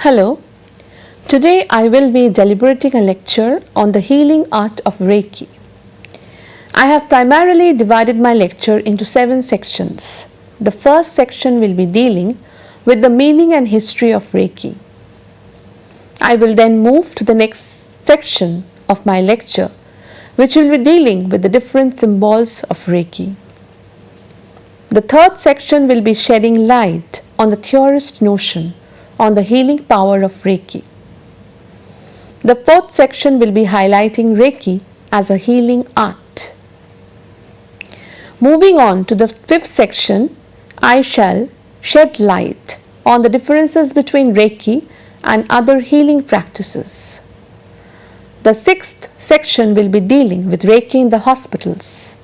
Hello, today I will be deliberating a lecture on the healing art of Reiki. I have primarily divided my lecture into 7 sections. The first section will be dealing with the meaning and history of Reiki. I will then move to the next section of my lecture, which will be dealing with the different symbols of Reiki. The third section will be shedding light on the theorist notion on the healing power of Reiki. The fourth section will be highlighting Reiki as a healing art. Moving on to the fifth section, I shall shed light on the differences between Reiki and other healing practices. The sixth section will be dealing with Reiki in the hospitals.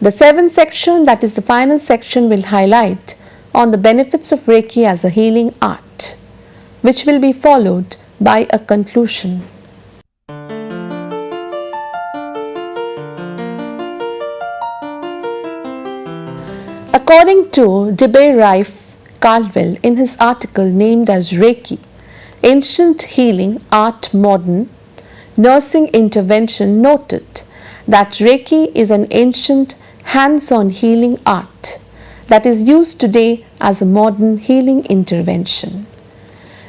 The seventh section, that is the final section, will highlight on the benefits of Reiki as a healing art, which will be followed by a conclusion. According to DeBay Rife Caldwell in his article named as Reiki, Ancient Healing Art Modern Nursing Intervention, noted that Reiki is an ancient hands-on healing art that is used today as a modern healing intervention.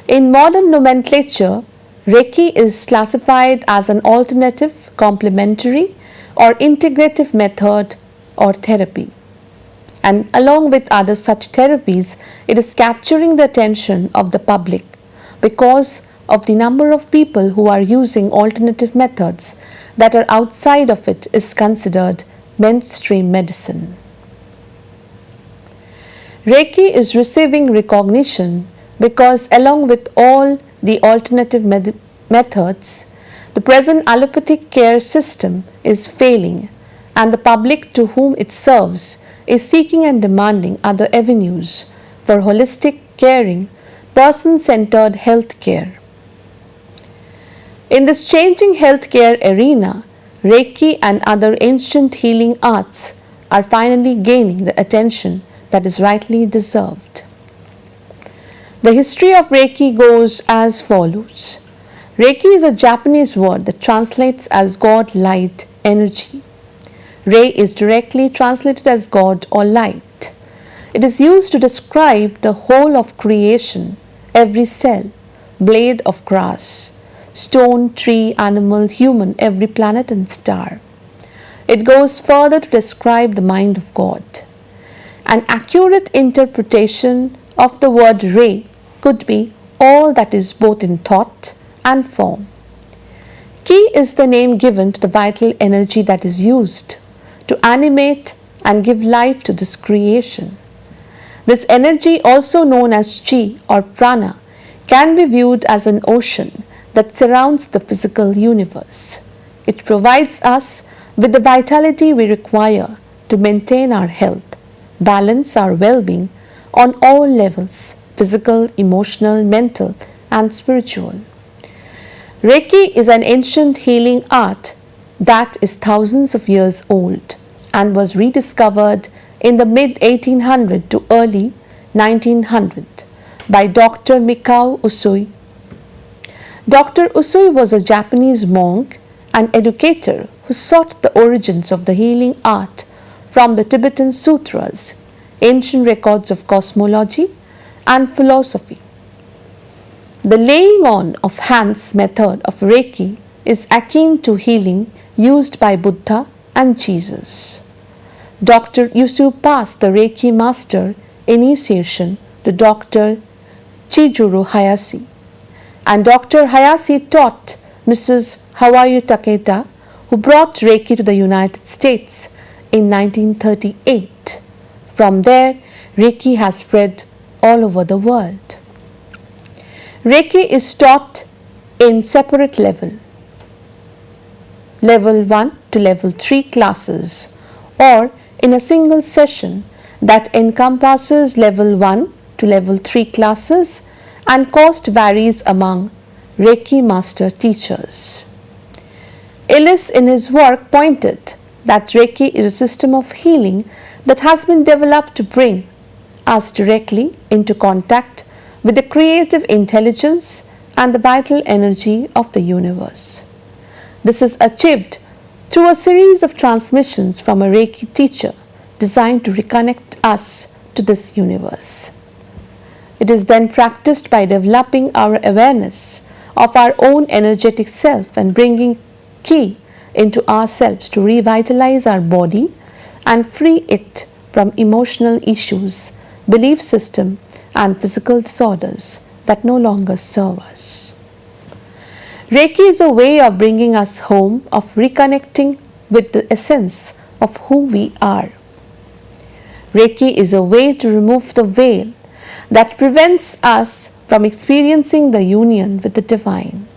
In modern nomenclature, Reiki is classified as an alternative, complementary, or integrative method or therapy. And along with other such therapies, it is capturing the attention of the public because of the number of people who are using alternative methods that are outside of it is considered mainstream medicine. Reiki is receiving recognition because along with all the alternative methods, the present allopathic care system is failing and the public to whom it serves is seeking and demanding other avenues for holistic, caring, person-centered health care. In this changing healthcare arena, Reiki and other ancient healing arts are finally gaining the attention that is rightly deserved. The history of Reiki goes as follows. Reiki is a Japanese word that translates as God, light, energy. Rei is directly translated as God or light. It is used to describe the whole of creation, every cell, blade of grass, stone, tree, animal, human, every planet and star. It goes further to describe the mind of God. An accurate interpretation of the word Rei could be all that is both in thought and form. Ki is the name given to the vital energy that is used to animate and give life to this creation. This energy, also known as Chi or Prana, can be viewed as an ocean that surrounds the physical universe. It provides us with the vitality we require to maintain our health, balance our well-being on all levels, physical, emotional, mental, and spiritual. Reiki is an ancient healing art that is thousands of years old and was rediscovered in the mid-1800 to early 1900 by Dr. Mikao Usui. Dr. Usui was a Japanese monk and educator who sought the origins of the healing art from the Tibetan sutras, ancient records of cosmology and philosophy. The laying on of hands method of Reiki is akin to healing used by Buddha and Jesus. Dr. Usui passed the Reiki master initiation to Dr. Chijuru Hayashi, and Dr. Hayashi taught Mrs. Hawayo Takeda, who brought Reiki to the United States in 1938. From there, Reiki has spread all over the world. Reiki is taught in separate level 1 to level 3 classes, or in a single session that encompasses level 1 to level 3 classes, and cost varies among Reiki master teachers. Ellis in his work pointed that Reiki is a system of healing that has been developed to bring us directly into contact with the creative intelligence and the vital energy of the universe. This is achieved through a series of transmissions from a Reiki teacher designed to reconnect us to this universe. It is then practiced by developing our awareness of our own energetic self and bringing Ki into ourselves to revitalize our body and free it from emotional issues, belief system, and physical disorders that no longer serve us. Reiki is a way of bringing us home, of reconnecting with the essence of who we are. Reiki is a way to remove the veil that prevents us from experiencing the union with the divine.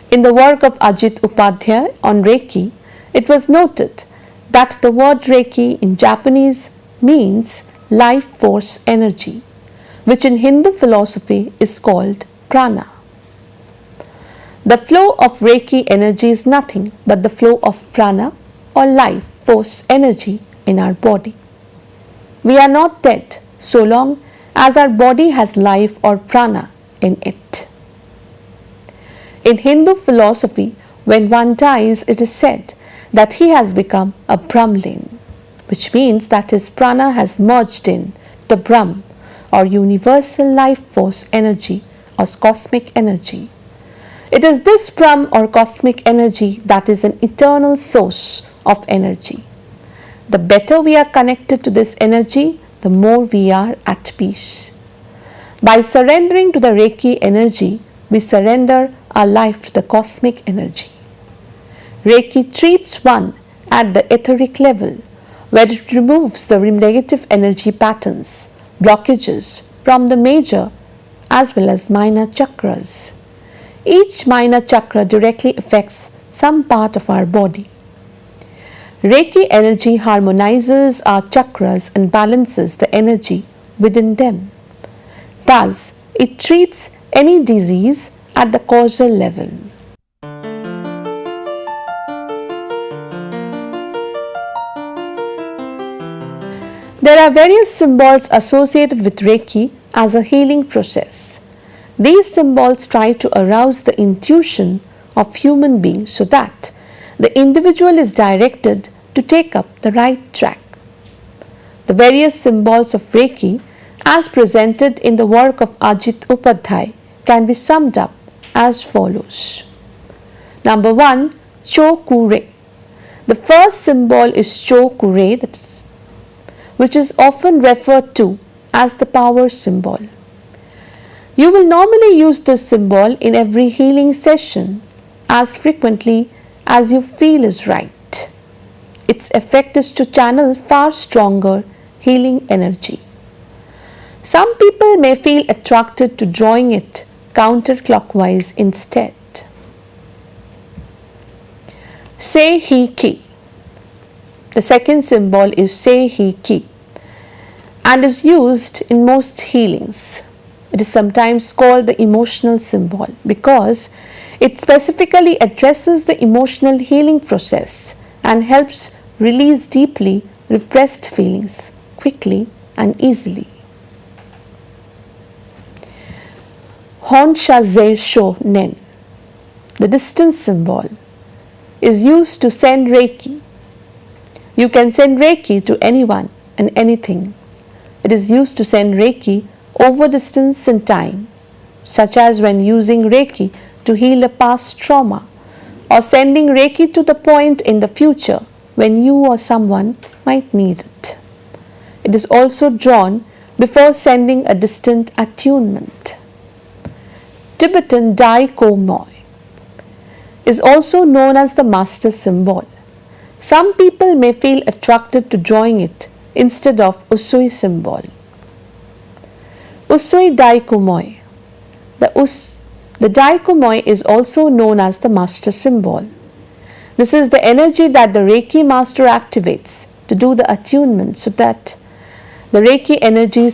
In the work of Ajit Upadhyay on Reiki, it was noted that the word Reiki in Japanese means life force energy, which in Hindu philosophy is called prana. The flow of Reiki energy is nothing but the flow of prana or life force energy in our body. We are not dead so long as our body has life or prana in it. In Hindu philosophy, when one dies, it is said that he has become a Brahmlin, which means that his prana has merged in the Brahm or universal life force energy or cosmic energy. It is this Brahm or cosmic energy that is an eternal source of energy. The better we are connected to this energy, the more we are at peace. By surrendering to the Reiki energy, we surrender our life to the cosmic energy. Reiki treats one at the etheric level, where it removes the negative energy patterns, blockages from the major as well as minor chakras. Each minor chakra directly affects some part of our body. Reiki energy harmonizes our chakras and balances the energy within them. Thus, it treats any disease at the causal level. There are various symbols associated with Reiki as a healing process. These symbols try to arouse the intuition of human beings so that the individual is directed to take up the right track. The various symbols of Reiki as presented in the work of Ajit Upadhyay can be summed up as follows. Number 1, Chokure. The first symbol is Chokure, which is often referred to as the power symbol. You will normally use this symbol in every healing session as frequently as you feel is right. Its effect is to channel far stronger healing energy. Some people may feel attracted to drawing it counterclockwise instead. Sei He Ki. The second symbol is Sei He Ki and is used in most healings. It is sometimes called the emotional symbol because it specifically addresses the emotional healing process and helps release deeply repressed feelings quickly and easily. Honsha Zei Sho Nen, the distance symbol, is used to send Reiki. You can send Reiki to anyone and anything. It is used to send Reiki over distance and time, such as when using Reiki to heal a past trauma or sending Reiki to the point in the future when you or someone might need it. It is also drawn before sending a distant attunement. Tibetan Dai Ko Moi is also known as the master symbol. Some people may feel attracted to drawing it instead of Usui symbol. Usui Dai Ko Moi. The Dai Ko Moi is also known as the master symbol. This is the energy that the Reiki master activates to do the attunement so that the Reiki energy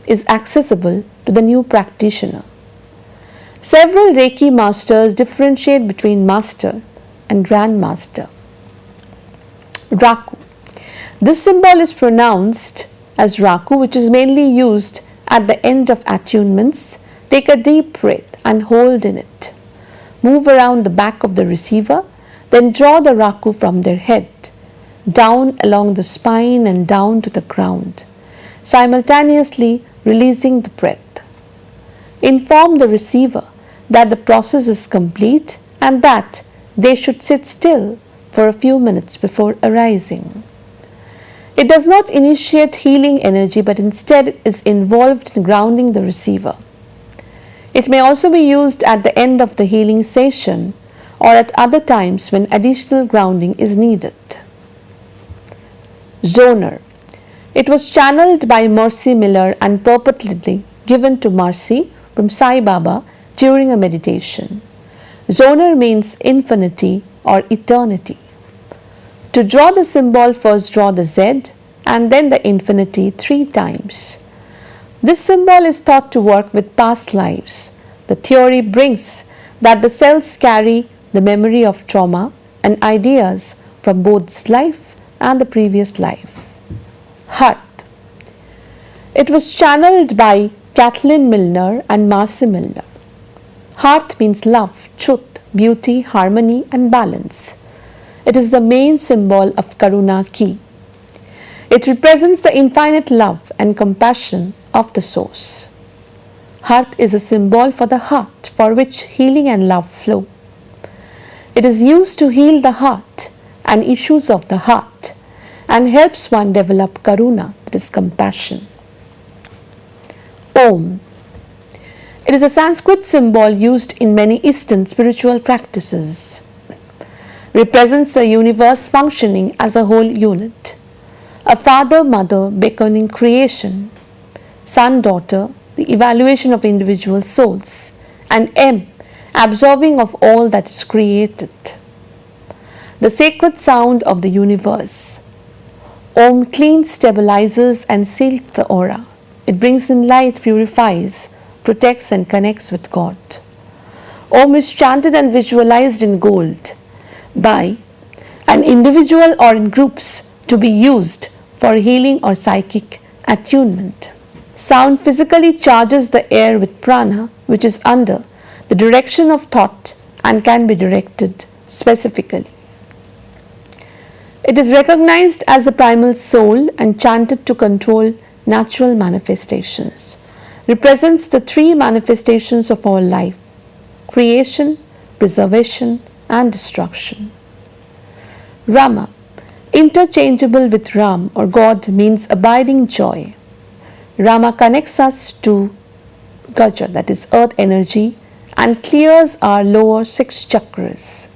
is accessible to the new practitioner. Several Reiki masters differentiate between master and grandmaster. Raku. This symbol is pronounced as Raku, which is mainly used at the end of attunements, take a deep breath and hold in it. Move around the back of the receiver, then draw the Raku from their head, down along the spine and down to the ground, simultaneously releasing the breath. Inform the receiver that the process is complete and that they should sit still for a few minutes before arising. It does not initiate healing energy but instead is involved in grounding the receiver. It may also be used at the end of the healing session or at other times when additional grounding is needed. Zoner. It was channeled by Mercy Miller and purportedly given to Mercy from Sai Baba during a meditation. Zoner means infinity or eternity. To draw the symbol, first draw the Z and then the infinity 3 times. This symbol is thought to work with past lives. The theory brings that the cells carry the memory of trauma and ideas from both this life and the previous life. Heart. It was channeled by Kathleen Milner and Marcy Milner. Heart means love, truth, beauty, harmony and balance. It is the main symbol of Karuna Ki. It represents the infinite love and compassion of the source. Heart is a symbol for the heart for which healing and love flow. It is used to heal the heart and issues of the heart and helps one develop karuna, that is compassion. Om. It is a Sanskrit symbol used in many Eastern spiritual practices. Represents the universe functioning as a whole unit. A father-mother beckoning creation, son-daughter, the evaluation of individual souls, and M, absorbing of all that is created. The sacred sound of the universe. Om cleans, stabilizes and seals the aura. It brings in light, purifies, protects and connects with God. Om is chanted and visualized in gold by an individual or in groups to be used for healing or psychic attunement. Sound physically charges the air with prana, which is under the direction of thought and can be directed specifically. It is recognized as the primal soul and chanted to control natural manifestations. Represents the 3 manifestations of our life: creation, preservation and destruction. Rama. Interchangeable with Ram or God means abiding joy. Rama connects us to Gaja, that is earth energy, and clears our lower 6 chakras.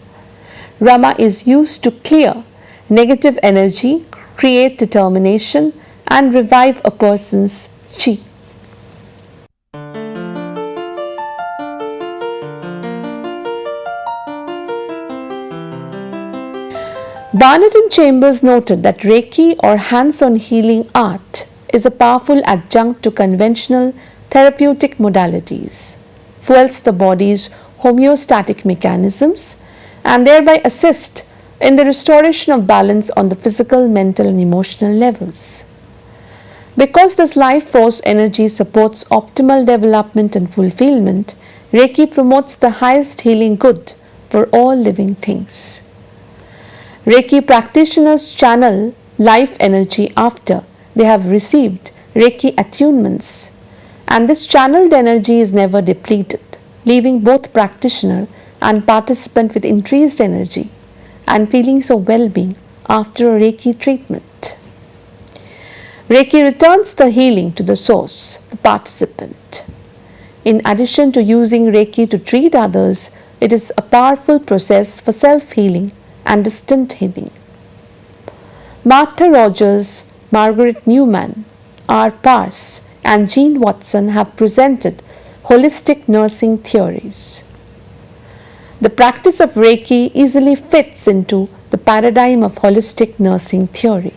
Rama is used to clear negative energy, create determination, and revive a person's chi. Barnett and Chambers noted that Reiki or hands-on healing art is a powerful adjunct to conventional therapeutic modalities, fuels the body's homeostatic mechanisms, and thereby assist in the restoration of balance on the physical, mental, and emotional levels. Because this life force energy supports optimal development and fulfillment, Reiki promotes the highest healing good for all living things. Reiki practitioners channel life energy after they have received Reiki attunements, and this channeled energy is never depleted, leaving both practitioner and participant with increased energy and feelings of well-being after a Reiki treatment. Reiki returns the healing to the source, the participant. In addition to using Reiki to treat others, it is a powerful process for self-healing and distant healing. Martha Rogers, Margaret Newman, R. Parse, and Jean Watson have presented holistic nursing theories. The practice of Reiki easily fits into the paradigm of holistic nursing theory.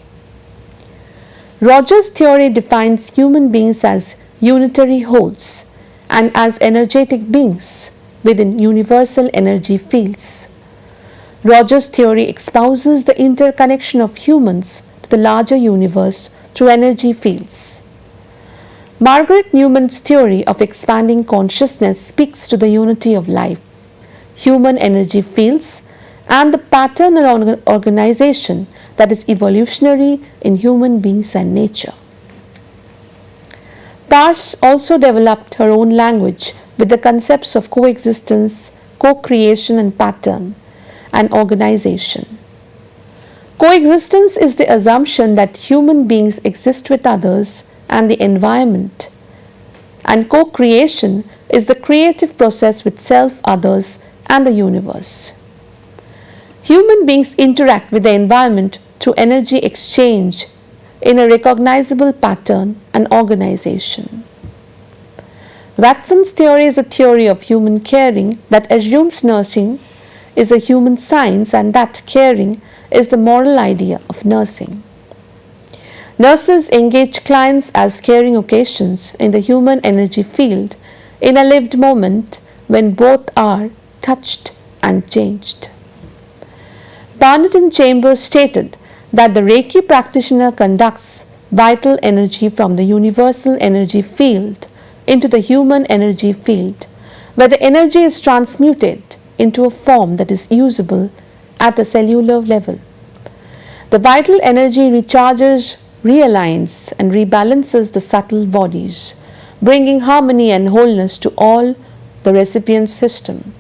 Rogers' theory defines human beings as unitary wholes and as energetic beings within universal energy fields. Rogers' theory espouses the interconnection of humans to the larger universe to energy fields. Margaret Newman's theory of expanding consciousness speaks to the unity of life, human energy fields, and the pattern and organization that is evolutionary in human beings and nature. Peirce also developed her own language with the concepts of coexistence, co-creation and pattern, and organization. Coexistence is the assumption that human beings exist with others and the environment, and co-creation is the creative process with self, others, and the universe. Human beings interact with the environment through energy exchange in a recognizable pattern and organization. Watson's theory is a theory of human caring that assumes nursing is a human science and that caring is the moral idea of nursing. Nurses engage clients as caring occasions in the human energy field in a lived moment when both are touched and changed. Barnett and Chambers stated that the Reiki practitioner conducts vital energy from the universal energy field into the human energy field, where the energy is transmuted into a form that is usable at a cellular level. The vital energy recharges, realigns, and rebalances the subtle bodies, bringing harmony and wholeness to all the recipient system.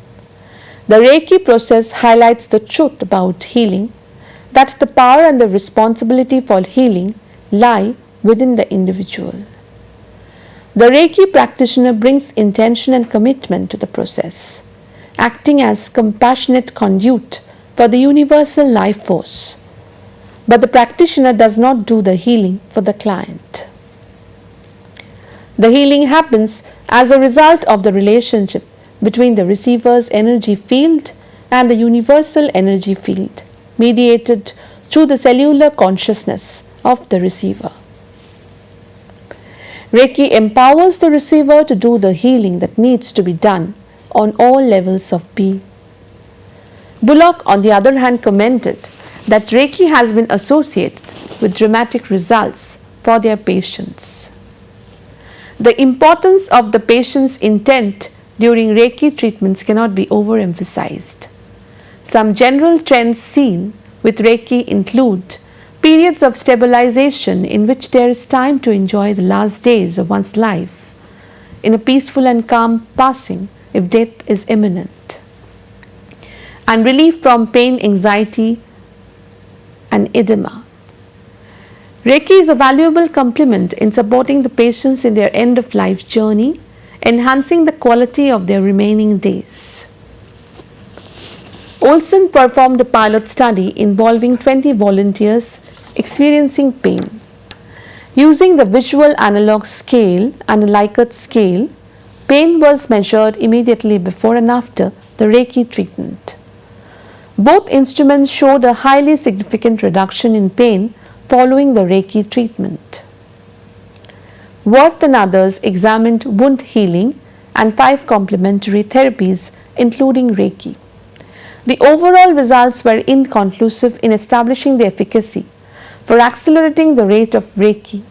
The Reiki process highlights the truth about healing, that the power and the responsibility for healing lie within the individual. The Reiki practitioner brings intention and commitment to the process, acting as compassionate conduit for the universal life force. But the practitioner does not do the healing for the client. The healing happens as a result of the relationship between the receiver's energy field and the universal energy field, mediated through the cellular consciousness of the receiver. Reiki empowers the receiver to do the healing that needs to be done on all levels of being. Bullock, on the other hand, commented that Reiki has been associated with dramatic results for their patients. The importance of the patient's intent during Reiki treatments cannot be overemphasized. Some general trends seen with Reiki include periods of stabilization in which there is time to enjoy the last days of one's life in a peaceful and calm passing if death is imminent, and relief from pain, anxiety, and edema. Reiki is a valuable complement in supporting the patients in their end of life journey, enhancing the quality of their remaining days. Olson performed a pilot study involving 20 volunteers experiencing pain. Using the visual analog scale and a Likert scale, pain was measured immediately before and after the Reiki treatment. Both instruments showed a highly significant reduction in pain following the Reiki treatment. Worth and others examined wound healing and 5 complementary therapies, including Reiki. The overall results were inconclusive in establishing the efficacy for accelerating the rate of Reiki.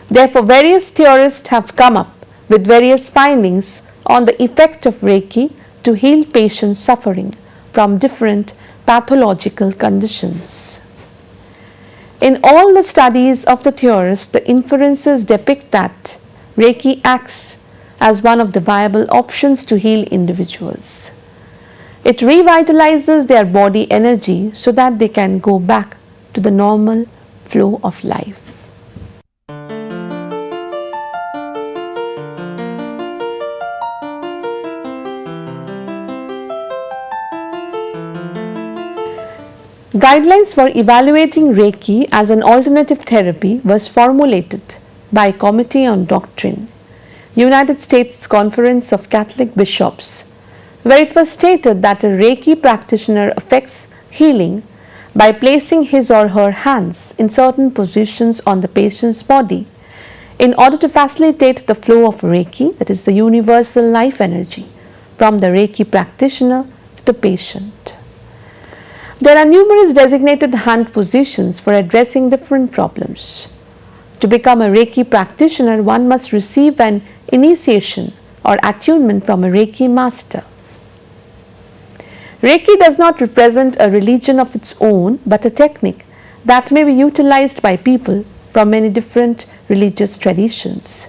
Therefore, various theorists have come up with various findings on the effect of Reiki to heal patients suffering from different pathological conditions. In all the studies of the theorists, the inferences depict that Reiki acts as one of the viable options to heal individuals. It revitalizes their body energy so that they can go back to the normal flow of life. Guidelines for evaluating Reiki as an alternative therapy was formulated by a Committee on Doctrine, United States Conference of Catholic Bishops, where it was stated that a Reiki practitioner affects healing by placing his or her hands in certain positions on the patient's body in order to facilitate the flow of Reiki, that is the universal life energy, from the Reiki practitioner to the patient. There are numerous designated hand positions for addressing different problems. To become a Reiki practitioner, one must receive an initiation or attunement from a Reiki master. Reiki does not represent a religion of its own, but a technique that may be utilized by people from many different religious traditions.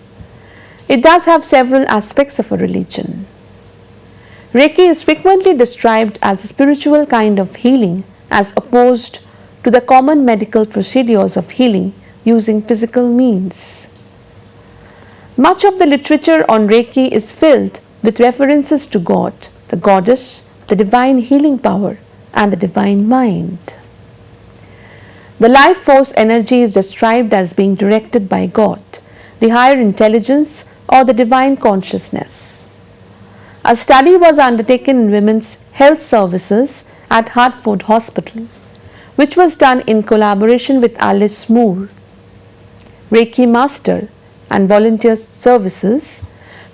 It does have several aspects of a religion. Reiki is frequently described as a spiritual kind of healing as opposed to the common medical procedures of healing using physical means. Much of the literature on Reiki is filled with references to God, the goddess, the divine healing power, and the divine mind. The life force energy is described as being directed by God, the higher intelligence, or the divine consciousness. A study was undertaken in women's health services at Hartford Hospital, which was done in collaboration with Alice Moore, Reiki master, and volunteer services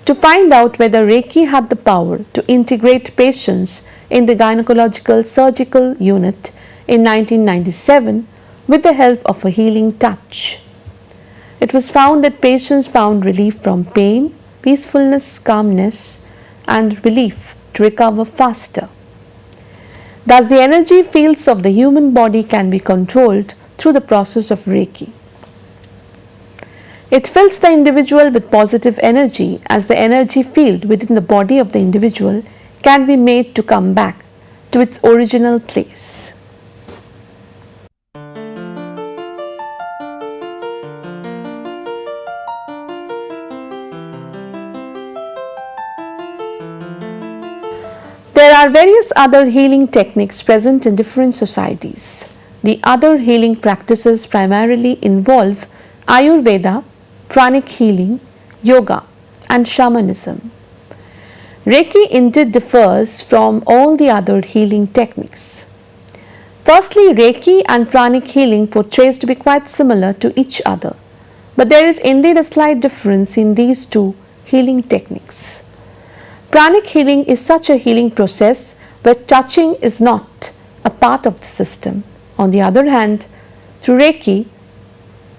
to find out whether Reiki had the power to integrate patients in the gynecological surgical unit in 1997 with the help of a healing touch. It was found that patients found relief from pain, peacefulness, calmness, and relief to recover faster. Thus, the energy fields of the human body can be controlled through the process of Reiki. It fills the individual with positive energy, as the energy field within the body of the individual can be made to come back to its original place. There are various other healing techniques present in different societies. The other healing practices primarily involve Ayurveda, pranic healing, yoga, and shamanism. Reiki indeed differs from all the other healing techniques. Firstly, Reiki and pranic healing portrays to be quite similar to each other, but there is indeed a slight difference in these two healing techniques. Pranic healing is such a healing process where touching is not a part of the system. On the other hand, through Reiki,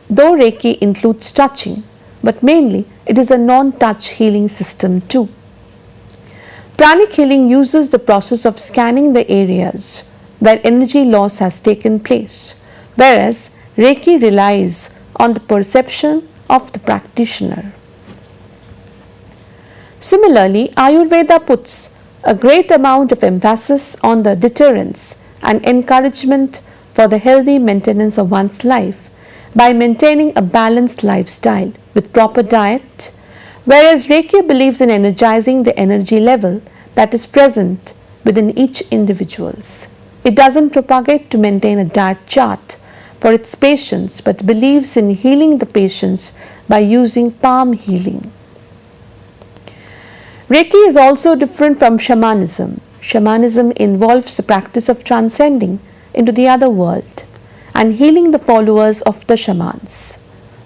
though Reiki includes touching, but mainly it is a non-touch healing system too. Pranic healing uses the process of scanning the areas where energy loss has taken place, whereas Reiki relies on the perception of the practitioner. Similarly, Ayurveda puts a great amount of emphasis on the deterrence and encouragement for the healthy maintenance of one's life by maintaining a balanced lifestyle with proper diet, whereas Reiki believes in energizing the energy level that is present within each individual. It doesn't propagate to maintain a diet chart for its patients, but believes in healing the patients by using palm healing. Reiki is also different from shamanism. Shamanism involves the practice of transcending into the other world and healing the followers of the shamans.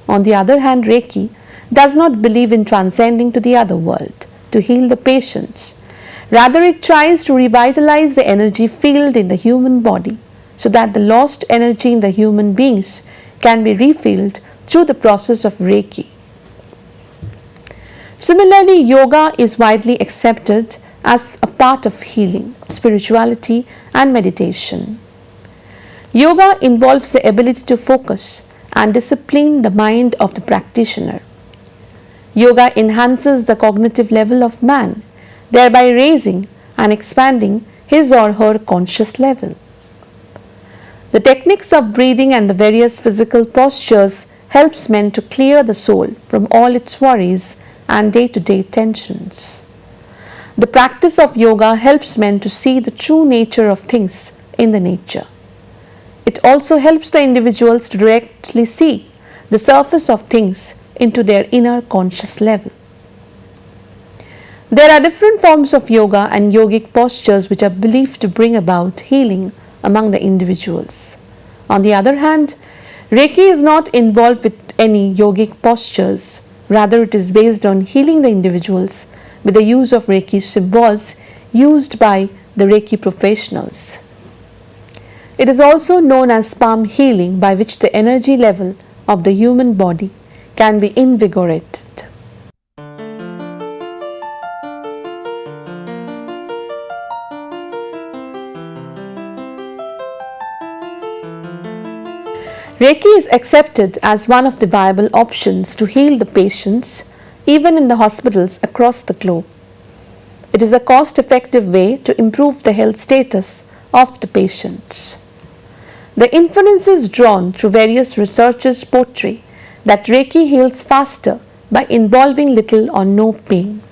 On the other hand, Reiki does not believe in transcending to the other world to heal the patients. Rather, it tries to revitalize the energy field in the human body so that the lost energy in the human beings can be refilled through the process of Reiki. Similarly, yoga is widely accepted as a part of healing, spirituality, and meditation. Yoga involves the ability to focus and discipline the mind of the practitioner. Yoga enhances the cognitive level of man, thereby raising and expanding his or her conscious level. The techniques of breathing and the various physical postures helps men to clear the soul from all its worries and day-to-day tensions. The practice of yoga helps men to see the true nature of things in the nature. It also helps the individuals to directly see the surface of things into their inner conscious level. There are different forms of yoga and yogic postures which are believed to bring about healing among the individuals. On the other hand, Reiki is not involved with any yogic postures. Rather, it is based on healing the individuals with the use of Reiki symbols used by the Reiki professionals. It is also known as palm healing, by which the energy level of the human body can be invigorated. Reiki is accepted as one of the viable options to heal the patients, even in the hospitals across the globe. It is a cost-effective way to improve the health status of the patients. The inferences drawn through various researchers portray that Reiki heals faster by involving little or no pain.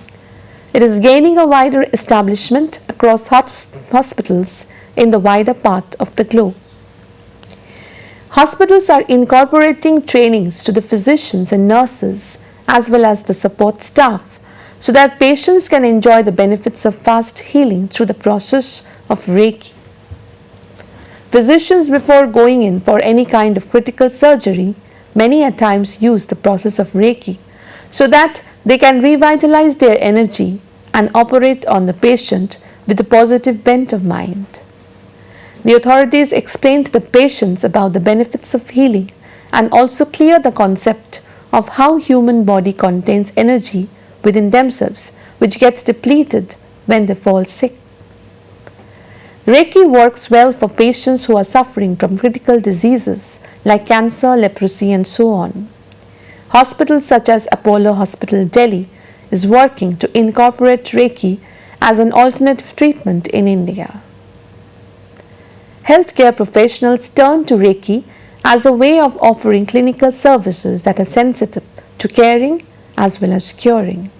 It is gaining a wider establishment across hospitals in the wider part of the globe. Hospitals are incorporating trainings to the physicians and nurses as well as the support staff so that patients can enjoy the benefits of fast healing through the process of Reiki. Physicians, before going in for any kind of critical surgery, many at times use the process of Reiki so that they can revitalize their energy and operate on the patient with a positive bent of mind. The authorities explain to the patients about the benefits of healing and also clear the concept of how human body contains energy within themselves which gets depleted when they fall sick. Reiki works well for patients who are suffering from critical diseases like cancer, leprosy and so on. Hospitals such as Apollo Hospital, Delhi is working to incorporate Reiki as an alternative treatment in India. Healthcare professionals turn to Reiki as a way of offering clinical services that are sensitive to caring as well as curing.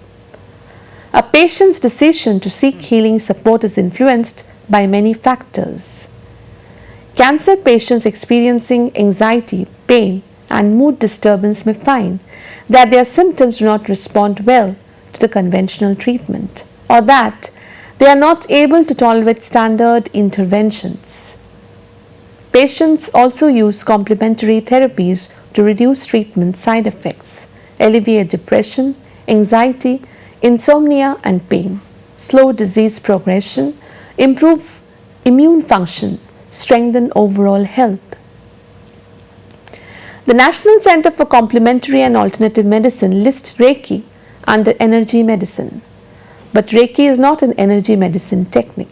A patient's decision to seek healing support is influenced by many factors. Cancer patients experiencing anxiety, pain, and mood disturbance may find that their symptoms do not respond well to the conventional treatment, or that they are not able to tolerate standard interventions. Patients also use complementary therapies to reduce treatment side effects, alleviate depression, anxiety, insomnia and pain, slow disease progression, improve immune function, strengthen overall health. The National Center for Complementary and Alternative Medicine lists Reiki under energy medicine. But Reiki is not an energy medicine technique.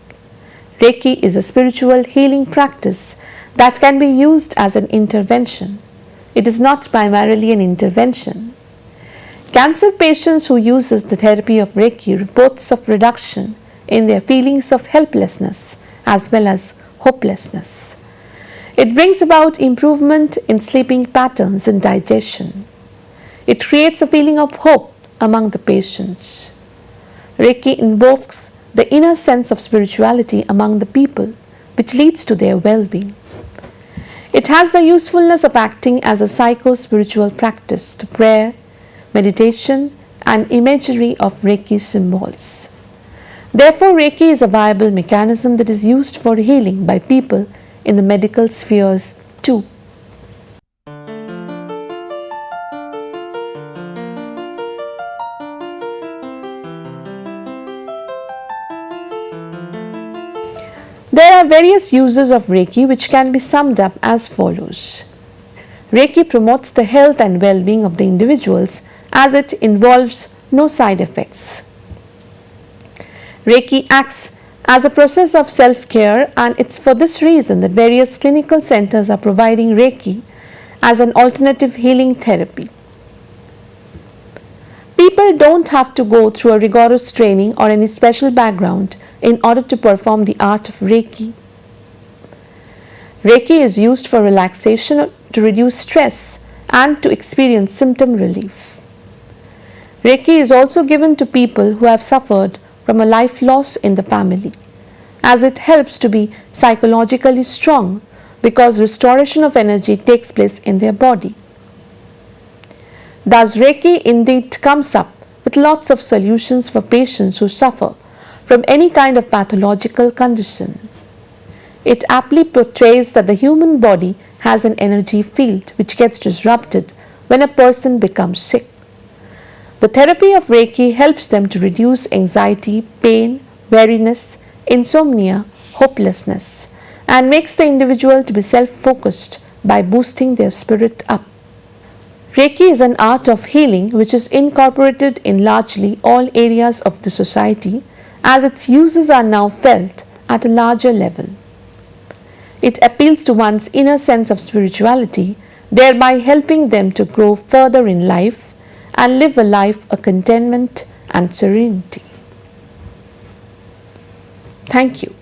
Reiki is a spiritual healing practice that can be used as an intervention. It is not primarily an intervention. Cancer patients who use the therapy of Reiki reports of reduction in their feelings of helplessness as well as hopelessness. It brings about improvement in sleeping patterns and digestion. It creates a feeling of hope among the patients. Reiki invokes the inner sense of spirituality among the people, which leads to their well-being. It has the usefulness of acting as a psycho-spiritual practice to prayer, meditation, and imagery of Reiki symbols. Therefore, Reiki is a viable mechanism that is used for healing by people in the medical spheres too. There are various uses of Reiki which can be summed up as follows. Reiki promotes the health and well-being of the individuals as it involves no side effects. Reiki acts as a process of self-care, and it's for this reason that various clinical centers are providing Reiki as an alternative healing therapy. People don't have to go through a rigorous training or any special background in order to perform the art of Reiki. Reiki is used for relaxation, to reduce stress, and to experience symptom relief. Reiki is also given to people who have suffered from a life loss in the family, as it helps to be psychologically strong because restoration of energy takes place in their body. Thus, Reiki indeed comes up with lots of solutions for patients who suffer from any kind of pathological condition. It aptly portrays that the human body has an energy field which gets disrupted when a person becomes sick. The therapy of Reiki helps them to reduce anxiety, pain, weariness, insomnia, hopelessness, and makes the individual to be self-focused by boosting their spirit up. Reiki is an art of healing which is incorporated in largely all areas of the society, as its uses are now felt at a larger level. It appeals to one's inner sense of spirituality, thereby helping them to grow further in life and live a life of contentment and serenity. Thank you.